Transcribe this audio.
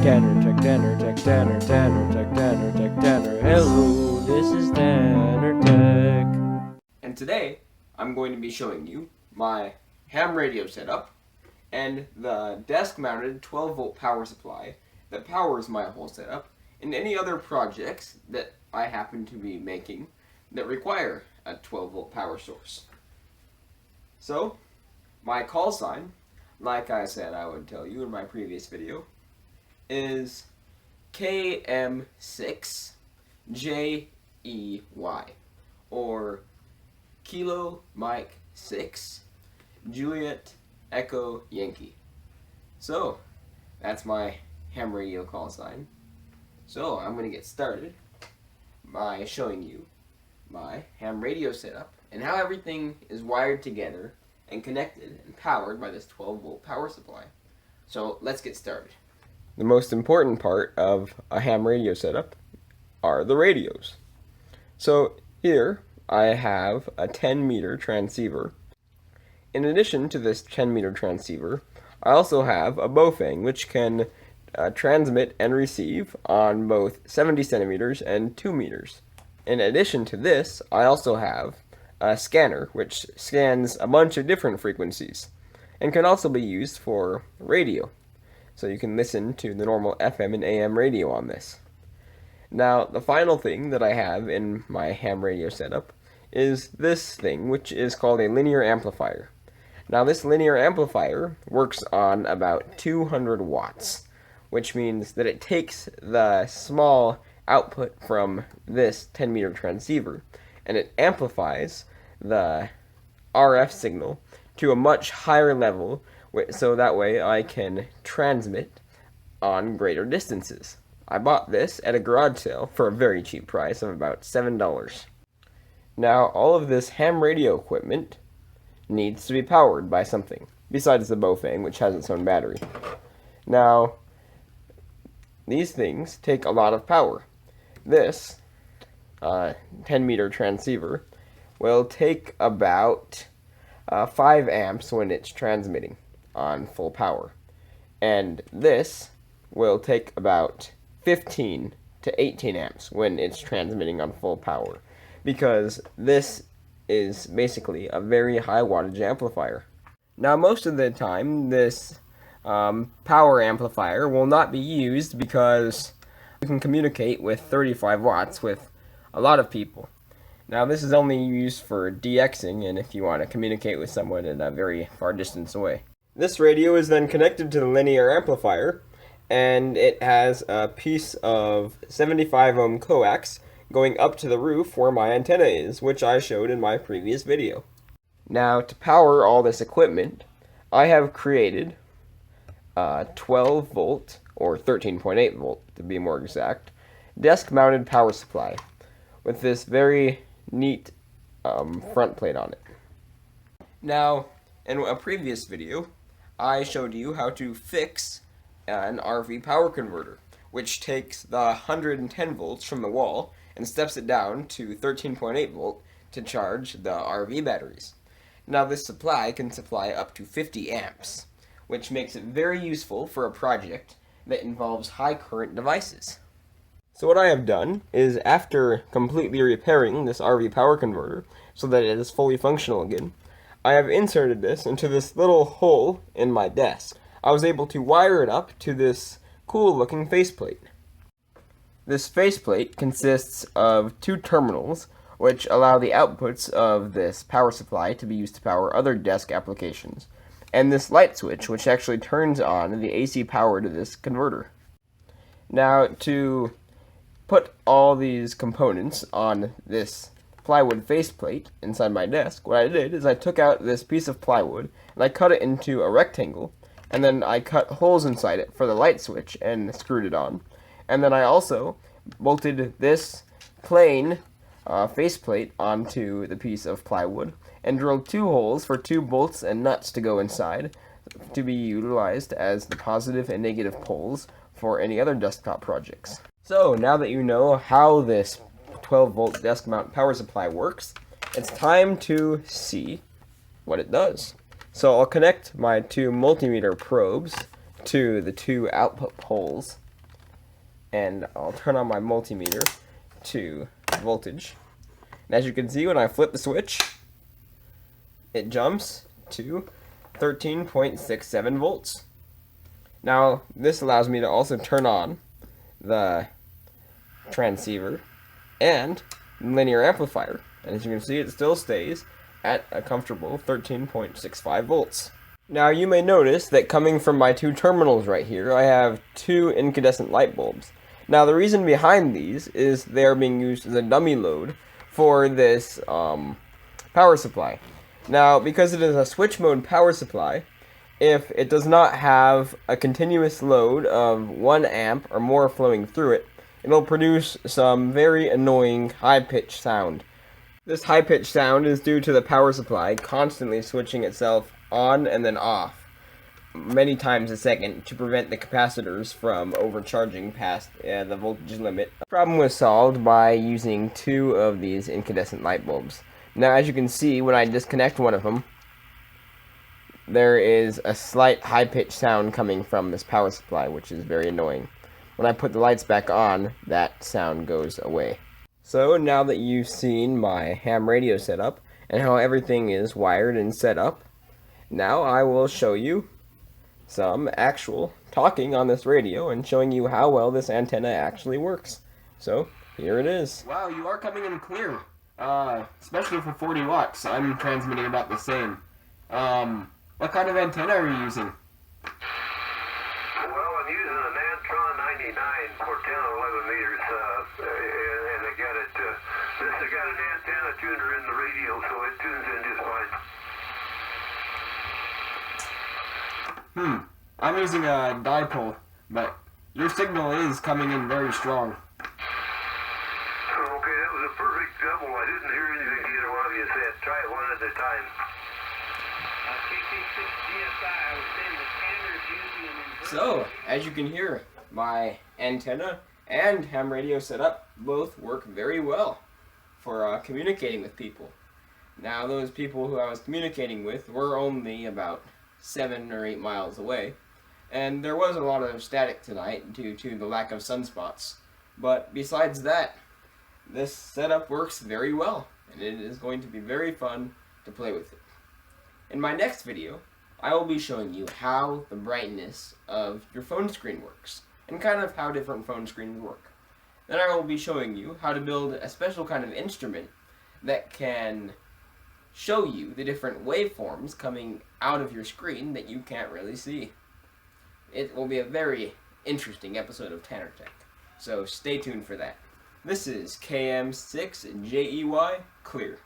Tanner. Hello, this is Tanner Tech. And today, I'm going to be showing you my ham radio setup and the desk-mounted 12-volt power supply that powers my whole setup and any other projects that I happen to be making that require a 12-volt power source. So, my call sign, like I said I would tell you in my previous video, is KM6JEY, or Kilo Mike 6 Juliet Echo Yankee. So, that's my ham radio call sign. So, I'm going to get started by showing you my ham radio setup and how everything is wired together and connected and powered by this 12-volt power supply. So, let's get started. The most important part of a ham radio setup are the radios. So here I have a 10-meter transceiver. In addition to this 10-meter transceiver, I also have a Bofang which can transmit and receive on both 70 centimeters and 2 meters. In addition to this, I also have a scanner which scans a bunch of different frequencies and can also be used for radio. So you can listen to the normal FM and AM radio on this. Now, the final thing that I have in my ham radio setup is this thing, which is called a linear amplifier. Now, this linear amplifier works on about 200 watts, which means that it takes the small output from this 10-meter transceiver and it amplifies the RF signal to a much higher level, so that way I can transmit on greater distances. I bought this at a garage sale for a very cheap price of about $7. Now, all of this ham radio equipment needs to be powered by something, besides the Bofang, which has its own battery. Now, these things take a lot of power. This 10-meter transceiver will take about 5 amps when it's transmitting on full power, and this will take about 15 to 18 amps when it's transmitting on full power, because this is basically a very high wattage amplifier. Now, most of the time this power amplifier will not be used because you can communicate with 35 watts with a lot of people. Now, this is only used for DXing and if you want to communicate with someone in a very far distance away. This radio is then connected to the linear amplifier, and it has a piece of 75 ohm coax going up to the roof where my antenna is, which I showed in my previous video. Now, to power all this equipment, I have created a 12 volt, or 13.8 volt to be more exact, desk-mounted power supply with this very neat front plate on it. Now, in a previous video, I showed you how to fix an RV power converter, which takes the 110 volts from the wall and steps it down to 13.8 volt to charge the RV batteries. Now, this supply can supply up to 50 amps, which makes it very useful for a project that involves high current devices. So what I have done is, after completely repairing this RV power converter so that it is fully functional again, I have inserted this into this little hole in my desk. I was able to wire it up to this cool looking faceplate. This faceplate consists of 2 terminals which allow the outputs of this power supply to be used to power other desk applications, and this light switch which actually turns on the AC power to this converter. Now, to put all these components on this plywood faceplate inside my desk, what I did is I took out this piece of plywood and I cut it into a rectangle, and then I cut holes inside it for the light switch and screwed it on. And then I also bolted this plain faceplate onto the piece of plywood and drilled 2 holes for 2 bolts and nuts to go inside to be utilized as the positive and negative poles for any other desktop projects. So, now that you know how this 12-volt desk mount power supply works, it's time to see what it does. So I'll connect my 2 multimeter probes to the 2 output poles and I'll turn on my multimeter to voltage. And as you can see, when I flip the switch, it jumps to 13.67 volts. Now, this allows me to also turn on the transceiver and linear amplifier. And as you can see, it still stays at a comfortable 13.65 volts. Now, you may notice that coming from my two terminals right here, I have two incandescent light bulbs. Now, the reason behind these is they are being used as a dummy load for this power supply. Now, because it is a switch mode power supply, if it does not have a continuous load of 1 amp or more flowing through it, it'll produce some very annoying high-pitched sound. This high-pitched sound is due to the power supply constantly switching itself on and then off many times a second to prevent the capacitors from overcharging past the voltage limit. The problem was solved by using two of these incandescent light bulbs. Now, as you can see, when I disconnect one of them, there is a slight high-pitched sound coming from this power supply, which is very annoying. When I put the lights back on, that sound goes away. So now that you've seen my ham radio setup and how everything is wired and set up, now I will show you some actual talking on this radio and showing you how well this antenna actually works. So here it is. Wow, you are coming in clear, especially for 40 watts. I'm transmitting about the same. What kind of antenna are you using? Well, I'm using an Antron 99 for 10 or 11 meters, and I got it. This has got an antenna tuner in the radio, so it tunes in just fine. I'm using a dipole, but your signal is coming in very strong. Okay, that was a perfect double. I didn't hear anything either one of you said. Try it one at a time. So, as you can hear, my antenna and ham radio setup both work very well for communicating with people. Now, those people who I was communicating with were only about 7 or 8 miles away, and there was a lot of static tonight due to the lack of sunspots. But besides that, this setup works very well, and it is going to be very fun to play with it. In my next video, I will be showing you how the brightness of your phone screen works, and kind of how different phone screens work. Then I will be showing you how to build a special kind of instrument that can show you the different waveforms coming out of your screen that you can't really see. It will be a very interesting episode of Tanner Tech, so stay tuned for that. This is KM6JEY Clear.